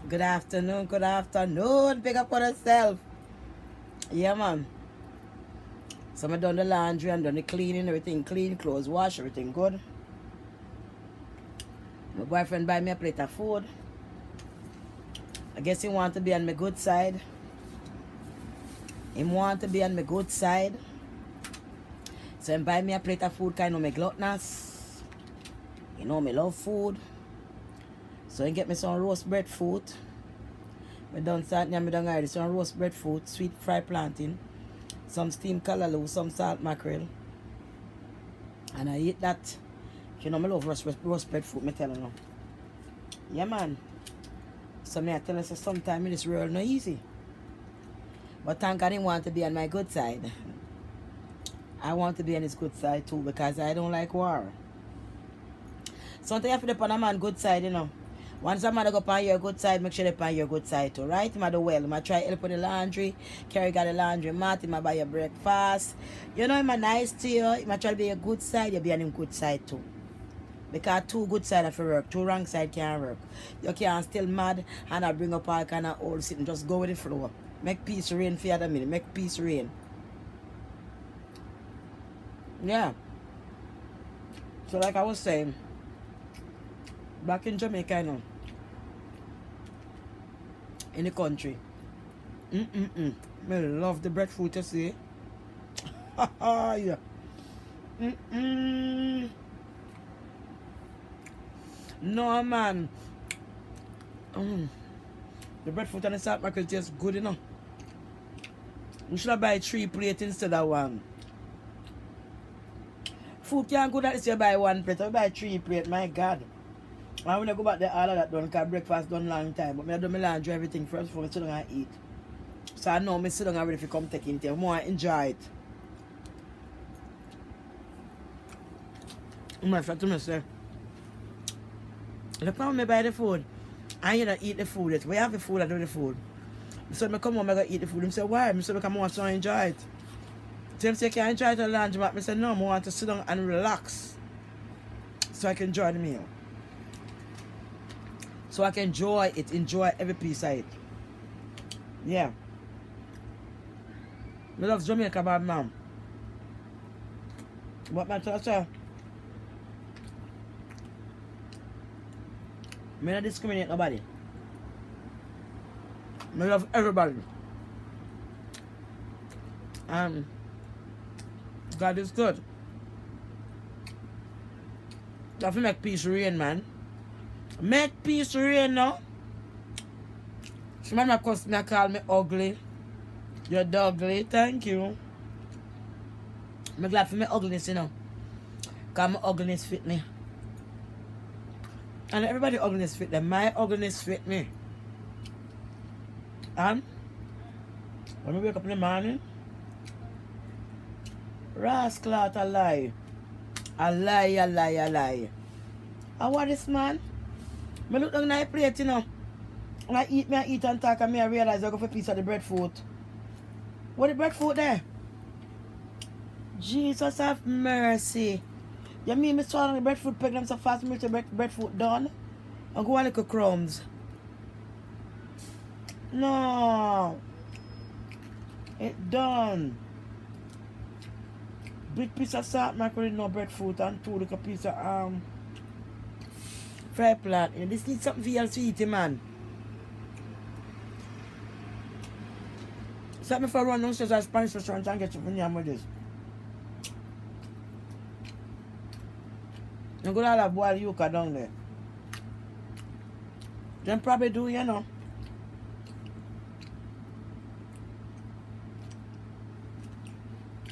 Good afternoon, good afternoon. Pick up on yourself. Yeah, man. So I done the laundry and done the cleaning, everything clean, clothes wash, everything good. My boyfriend buy me a plate of food. I guess he want to be on my good side. He want to be on my good side. So he buy me a plate of food, kind of me gluttonous. You know me love food. So he get me some roast breadfruit. I done start me done already. Some roast breadfruit, sweet fried plantain, some steamed callaloo, some salt mackerel. And I eat that. You know me love roast breadfruit, me telling you. Yeah, man. So me I tell you, so sometimes in this world not easy. But thank God he want to be on my good side. I want to be on his good side too because I don't like war. Something you have to be on a man good side, you know. Once a man go on your good side, make sure they on your good side too, right? Him do well. I try help with the laundry, carry got the laundry mat, him buy your breakfast. You know him nice to you. Him try to be your good side, you be on him good side too. Because two good side have to work, two wrong side can't work. You can't still mad and I bring up all kind of old sitting, just go with the flow. Make peace reign for the other minute. Make peace reign. Yeah. So like I was saying, back in Jamaica, you know, in the country. Me love the breadfruit, you see. Yeah. No, man. The breadfruit and the salt mackerel just good, you know. You should have buy 3 plates instead of 1. Food can't go that you buy 1 plate. I buy 3 plates, my God. And when I go back there, all of that done, because breakfast done long time. But I do my laundry, everything first before I sit down and eat. So I know I sit down and ready to come take it. I more enjoy it. My friend to me say, the problem me buy the food, I ain't eat the food yet. We have the food, I do the food. So I come home, I go eat the food. I say, why? I say, because I want to enjoy it. So I say, can I enjoy it at the laundromat? I say, no, I want to sit down and relax. So I can enjoy the meal. So I can enjoy it, enjoy every piece of it. Yeah. I love Jamaica bad, man. But my church, I don't discriminate nobody. I love everybody. God is good. You have to make peace reign, man. Make peace reign now. Somebody might call me ugly. You're ugly, thank you. I'm glad for my ugliness, you know. Because my ugliness fit me. And everybody ugliness fit them. My ugliness fit me. And when we wake up in the morning, rascal out a lie. A lie, a lie, a lie. I want this man. I look down at the plate, you know. And I eat and talk, and I realize I go for a piece of the breadfruit. What the breadfruit there? Jesus have mercy. You mean me swallow the breadfruit pregnant so fast, me the breadfruit done? And go on little crumbs. No. It done. Big piece of salt mackerel, no breadfruit, and 2 little piece of fried plant. You know, this needs something for you to eat, man. Something for run downstairs at a Spanish restaurant and get you from yam with this. You're gonna have boiled yuca down there. Them probably do, you know.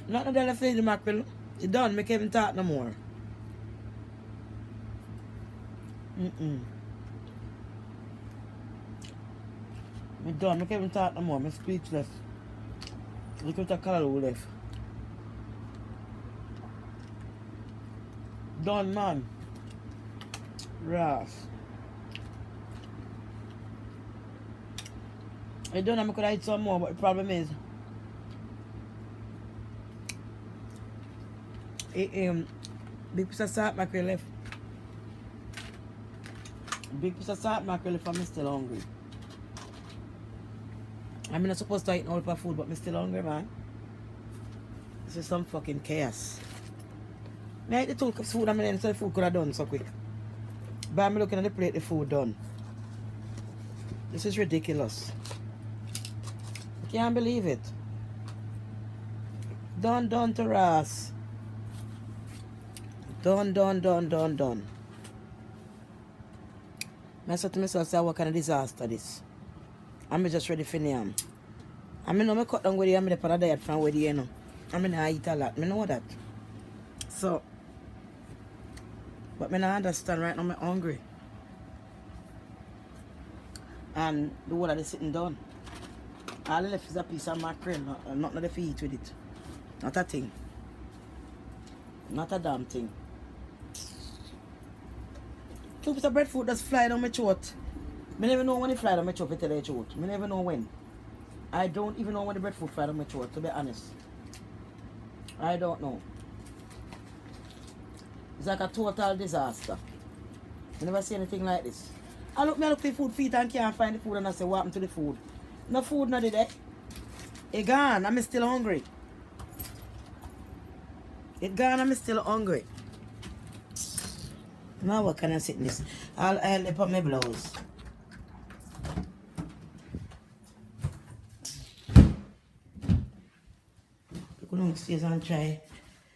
Not that I the mackerel. It done, make even talk no more. Me done, make even talk no more. Me speechless. Look at the color left. Done, man. Ras. I don't know, I could eat some more, but the problem is big piece of salt mackerel left. Big piece of salt mackerel if I'm still hungry. I'm not supposed to eat all for food, but I'm still hungry, man. This is some fucking chaos. I eat the 2 cups food and then so the food could have done so quick. But I'm looking at the plate, the food done. This is ridiculous. I can't believe it. Done to Ross. Done. I said to myself, say, what kind of disaster this? I'm just ready for them. I mean, I cut down with you, I'm on a diet from with you know. I mean, I eat a lot. I know that. So, but I don't understand right now, I'm hungry. And the water is sitting down. All left is a piece of mackerel, nothing to eat with it. Not a thing. Not a damn thing. 2 pieces of breadfruit just fly down my throat. I never know when it fly down my throat, to tell you the truth. I never know when. I don't even know when the breadfruit fly down my throat, to be honest. I don't know. It's like a total disaster. I never see anything like this. I look for the food feet and can't find the food and I say, what happened to the food? No food, not there. It gone, I'm still hungry. It gone, I'm still hungry. Now what can I sit in this? I'll put my blouse. I go downstairs and try.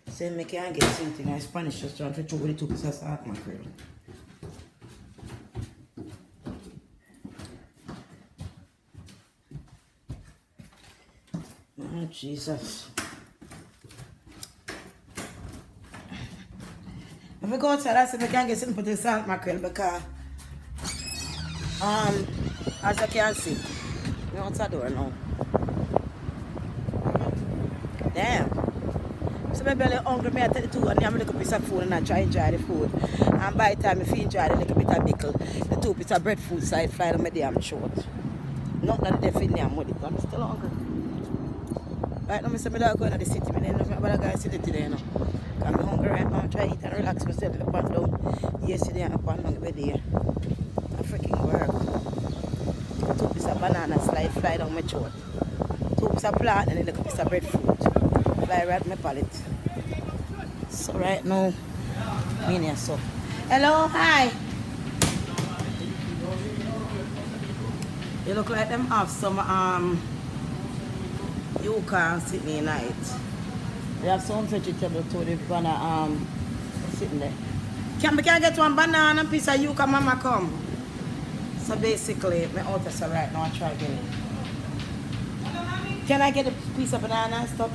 Say me can't get something in Spanish restaurant for 2 pieces of salt mackerel. Oh Jesus. If I go outside, I say I can't get something for the salt mackerel because as I can see, I'm outside door now. Damn. So my belly hungry, me I take the 2 and I'm a little piece of food and I try to enjoy the food. And by the time I feel enjoy the little bit of pickle, the 2 pieces of breadfruit side fly on my damn short. Nothing of the definition with it, I'm still hungry. Right now, I say I don't go to the city, I don't know about the guy city today, you know. I'm hungry right now, I try to eat and relax myself up and down. Yesterday and up and down the day. I freaking work. 2 pieces of banana slide fly down my throat. 2 pieces of plant and a little piece of breadfruit. Fly right my palate. So right now, me here so. Hello, hi. You look like them have some you can sit me night. They have some vegetable to the banana sitting there. Can get 1 banana and piece of yuca, mama come. So basically, my out so right now I try to get it. Can I get a piece of banana and stuff?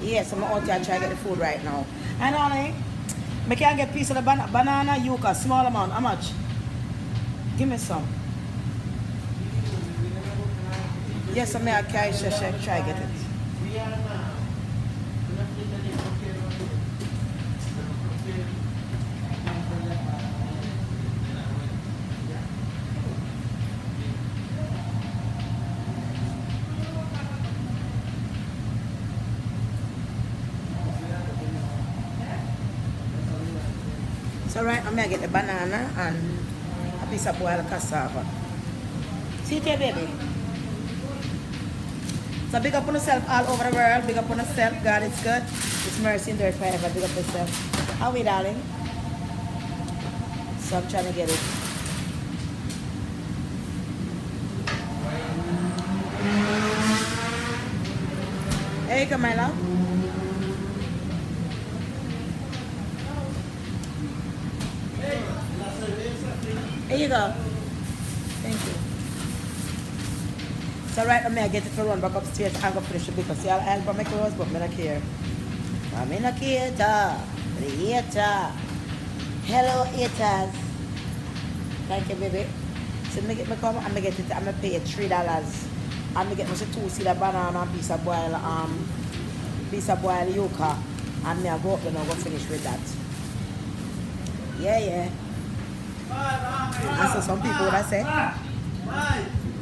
Yes, I'm out here try to get the food right now. And honey, I can get a piece of the banana yuca, small amount. How much? Give me some. Yes, I'm going to try to get it. So right now, I'm going to get the banana and a piece of boiled cassava. See it here, baby. So big up on yourself all over the world. Big up on yourself. God is good. It's mercy endure forever. Big up yourself. How are we, darling? So I'm trying to get it. Here you go, my love. Here you go. Thank you. So right now I get it to run back upstairs and go finish it because see I'll help my clothes but I don't care. I'm in a theater. Hello haters. Thank you baby. So I get me come and I get it, I'm gonna pay $3 and I get me 2 seed of banana and piece of boiled yuca and I go up and I go finish with that. Yeah. I saw some people would I say.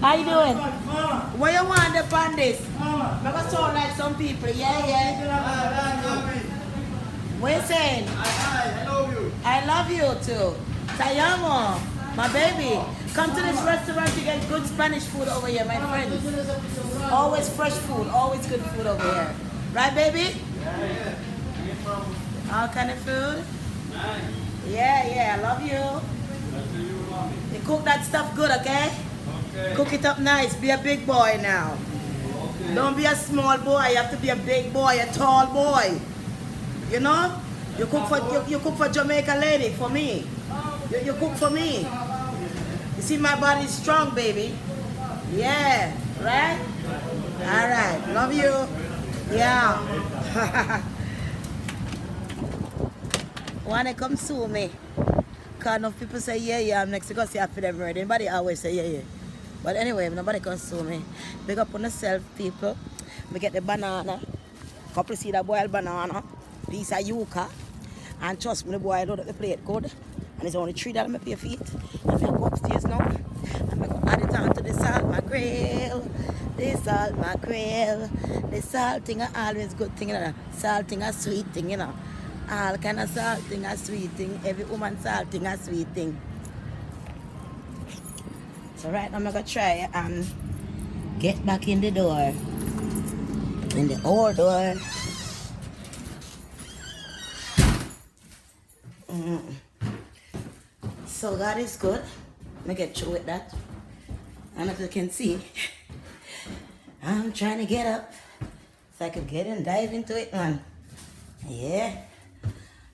How you doing? What you want upon this? I go sound like some people. Yeah. What you saying? I love you. I love you too. Tayamo, my baby. Come to this restaurant to get good Spanish food over here, my friends. Always fresh food, always good food over here. Right, baby? Yeah. All kind of food? Nice. Yeah, I love you. You cook that stuff good, okay? Okay. Cook it up nice. Be a big boy now. Okay. Don't be a small boy. You have to be a big boy, a tall boy. You know? You cook for Jamaica lady, for me. You cook for me. You see my body's strong, baby. Yeah, right? Alright, love you. Yeah. Wanna come sue me? Cause enough people say yeah, I'm next to go see after them murder. Anybody always say yeah. But anyway, nobody can sue me. Big up on yourself, people. We get the banana. Couple seed of boiled banana. Piece of yuca. And trust me, the boy load up the plate good. And it's only $3 I pay for it. And I go upstairs now. And I go add it on to the salt mackerel. The salt mackerel. The salt thing are always good thing, you know. Salt thing a sweet thing, you know. All kind of salt thing a sweet thing. Every woman salt thing a sweet thing. So right now I'm gonna try and get back in the door. In the old door. So that is good. Let me get through with that. And as you can see, I'm trying to get up so I could get and dive into it, man. Yeah.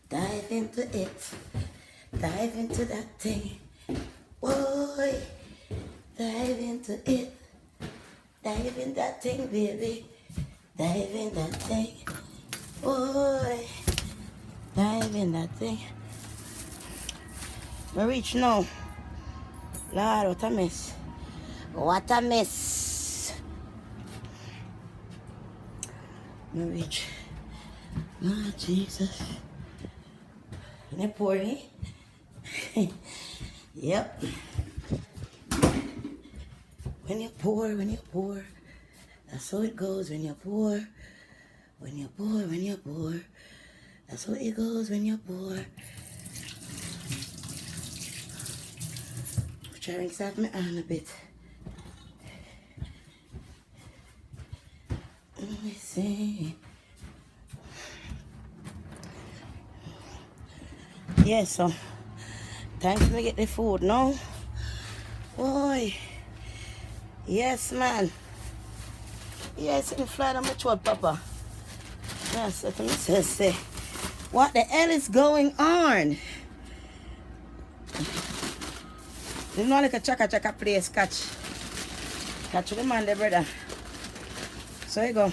Dive into it. Dive into that thing. Boy. Dive into it. Dive in that thing, baby. Dive in that thing. Boy. Dive in that thing. I reach now. Lord, what a mess. What a mess. I reach. Lord Jesus. Can I pour me? Yep. When you pour. That's how it goes when you pour. When you pour. That's how it goes when you pour. Try to rinse off my arm a bit. Let me see. Yeah, so time to get the food now. Boy. Yes, man. Yes, in the flight on my throat, Papa. Yes, let me say, what the hell is going on? You know like a chaka place catch the man there, brother. So you go.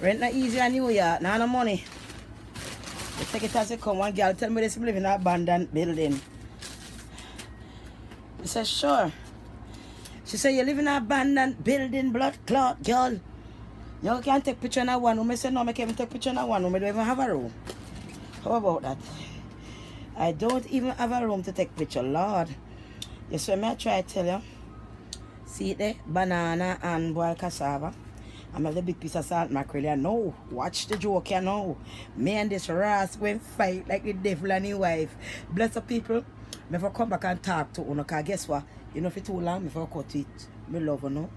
Rent not easy in New York, now no money. You take it as you come. One girl tell me this live in an abandoned building. I said, sure. She said, you live in an abandoned building, blood clot, girl. You can't take picture in a one room. I said, no, I can't even take picture in a one room. I don't even have a room. How about that? I don't even have a room to take picture, Lord. You see, I try to tell you. See there, banana and boiled cassava. I'm have the big piece of salt mackerel here. No, watch the joke here now. Me and this Ras went fight like the devil and his wife. Bless the people. Me for come back and talk to you, because guess what? You know, for too long, me for cut it. Me love you, no?